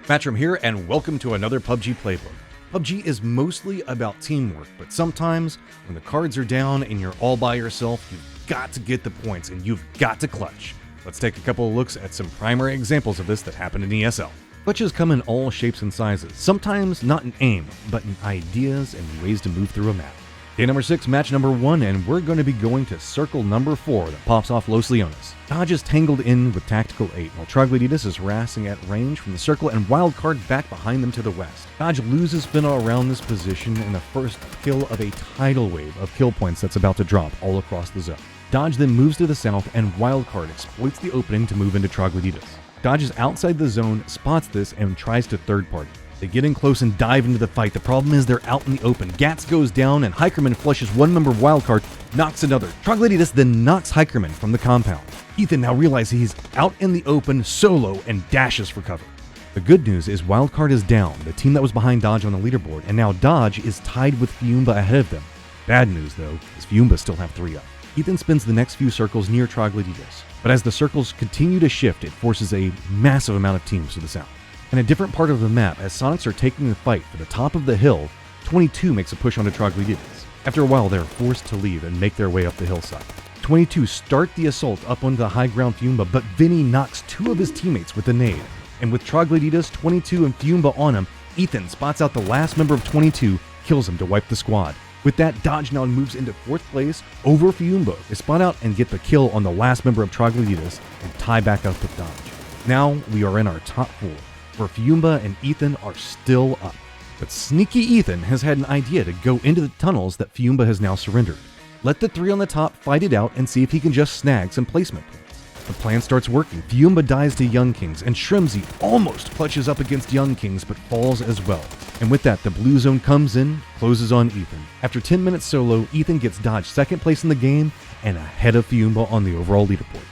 Matrym here, and welcome to another PUBG Playbook. PUBG is mostly about teamwork, but sometimes, when the cards are down and you're all by yourself, you've got to get the points and you've got to clutch. Let's take a couple of looks at some primary examples of this that happen in ESL. Clutches come in all shapes and sizes, sometimes not in aim, but in ideas and ways to move through a map. Day number 6, match number 1, and we're going to be going to circle number 4 that pops off Los Leones. Dodge is tangled in with Tactical 8, while Troglodytes is harassing at range from the circle and Wildcard back behind them to the west. Dodge loses Finna around this position in the first kill of a tidal wave of kill points that's about to drop all across the zone. Dodge then moves to the south and Wildcard exploits the opening to move into Troglodytes. Dodge is outside the zone, spots this, and tries to third party. They get in close and dive into the fight. The problem is they're out in the open. Gats goes down and Hikerman flushes one member of Wildcard, knocks another. Troglodytes then knocks Hikerman from the compound. Ethan now realizes he's out in the open solo and dashes for cover. The good news is Wildcard is down, the team that was behind Dodge on the leaderboard, and now Dodge is tied with Fiumba ahead of them. Bad news though, is Fiumba still have 3 up. Ethan spins the next few circles near Troglodytes, but as the circles continue to shift, it forces a massive amount of teams to the south. In a different part of the map, as Sonics are taking the fight for the top of the hill, 22 makes a push onto Troglodytes. After a while, they're forced to leave and make their way up the hillside. 22 start the assault up onto the high ground Fiumba, but Vinny knocks 2 of his teammates with a nade. And with Troglodytes, 22, and Fiumba on him, Ethan spots out the last member of 22, kills him to wipe the squad. With that, Dodge now moves into 4th place over Fiumba. They spot out and get the kill on the last member of Troglodytes and tie back up with Dodge. Now we are in our top 4. Where Fiumba and Ethan are still up. But sneaky Ethan has had an idea to go into the tunnels that Fiumba has now surrendered. Let the 3 on the top fight it out and see if he can just snag some placement points. The plan starts working. Fiumba dies to Young Kings, and Shrimzy almost clutches up against Young Kings but falls as well. And with that, the blue zone comes in, closes on Ethan. After 10 minutes solo, Ethan gets Dodge 2nd place in the game and ahead of Fiumba on the overall leaderboard.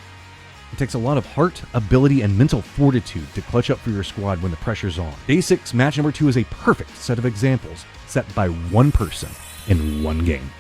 It takes a lot of heart, ability, and mental fortitude to clutch up for your squad when the pressure's on. Day 6, match number 2 is a perfect set of examples set by one person in one game.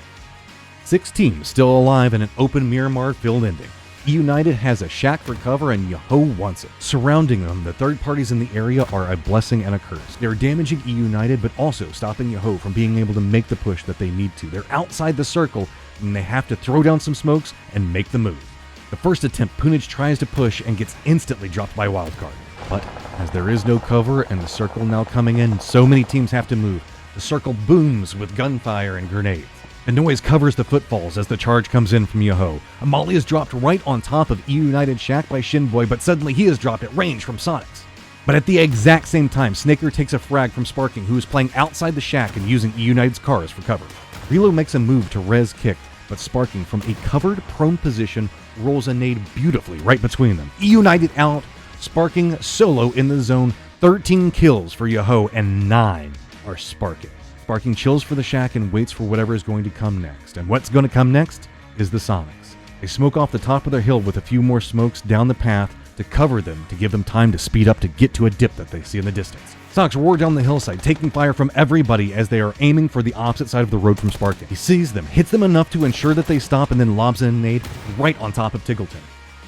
6 teams still alive in an open Miramar-filled ending. E-United has a shack for cover and Yoho wants it. Surrounding them, the third parties in the area are a blessing and a curse. They're damaging E-United, but also stopping Yoho from being able to make the push that they need to. They're outside the circle, and they have to throw down some smokes and make the move. The first attempt, Punich tries to push and gets instantly dropped by Wildcard. But as there is no cover and the circle now coming in, so many teams have to move. The circle booms with gunfire and grenades. The noise covers the footfalls as the charge comes in from Yoho. Amali is dropped right on top of E-United Shack by Shinboy, but suddenly he is dropped at range from Sonics. But at the exact same time, Snaker takes a frag from Sparking, who is playing outside the shack and using E-United's cars for cover. Relo makes a move to res kick, but Sparking from a covered prone position rolls a nade beautifully right between them. E-United out, Sparking solo in the zone, 13 kills for Yoho and 9 are Sparking. Sparking chills for the shack and waits for whatever is going to come next. And what's going to come next is the Sonics. They smoke off the top of their hill with a few more smokes down the path to cover them to give them time to speed up to get to a dip that they see in the distance. Sonics roar down the hillside, taking fire from everybody as they are aiming for the opposite side of the road from Sparking. He sees them, hits them enough to ensure that they stop, and then lobs in a nade right on top of Tiggleton.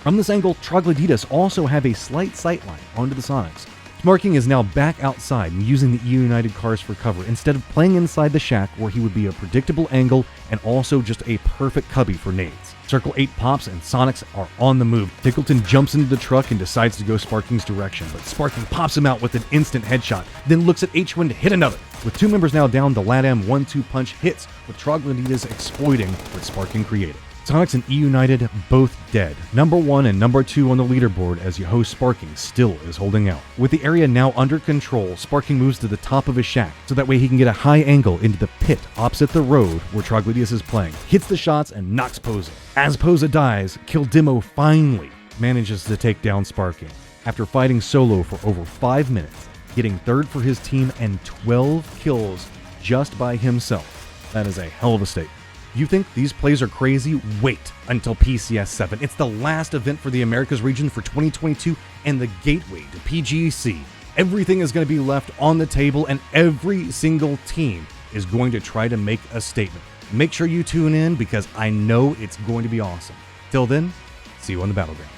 From this angle, Troglodytes also have a slight sightline onto the Sonics. Sparking is now back outside and using the E-United cars for cover instead of playing inside the shack where he would be a predictable angle and also just a perfect cubby for nades. Circle 8 pops and Sonics are on the move. Tiggleton jumps into the truck and decides to go Sparking's direction, but Sparking pops him out with an instant headshot, then looks at H1 to hit another. With 2 members now down, the LATAM 1-2 punch hits, with Troglodytes exploiting what Sparking created. Sonics and E-United both dead. Number 1 and number 2 on the leaderboard as Yoho Sparking still is holding out. With the area now under control, Sparking moves to the top of his shack so that way he can get a high angle into the pit opposite the road where Troglodytes is playing. Hits the shots and knocks Posa. As Posa dies, Kildimo finally manages to take down Sparking after fighting solo for over 5 minutes, getting 3rd for his team and 12 kills just by himself. That is a hell of a statement. You think these plays are crazy? Wait until PCS 7. It's the last event for the Americas region for 2022 and the gateway to PGC. Everything is going to be left on the table and every single team is going to try to make a statement. Make sure you tune in because I know it's going to be awesome. Till then, see you on the battleground.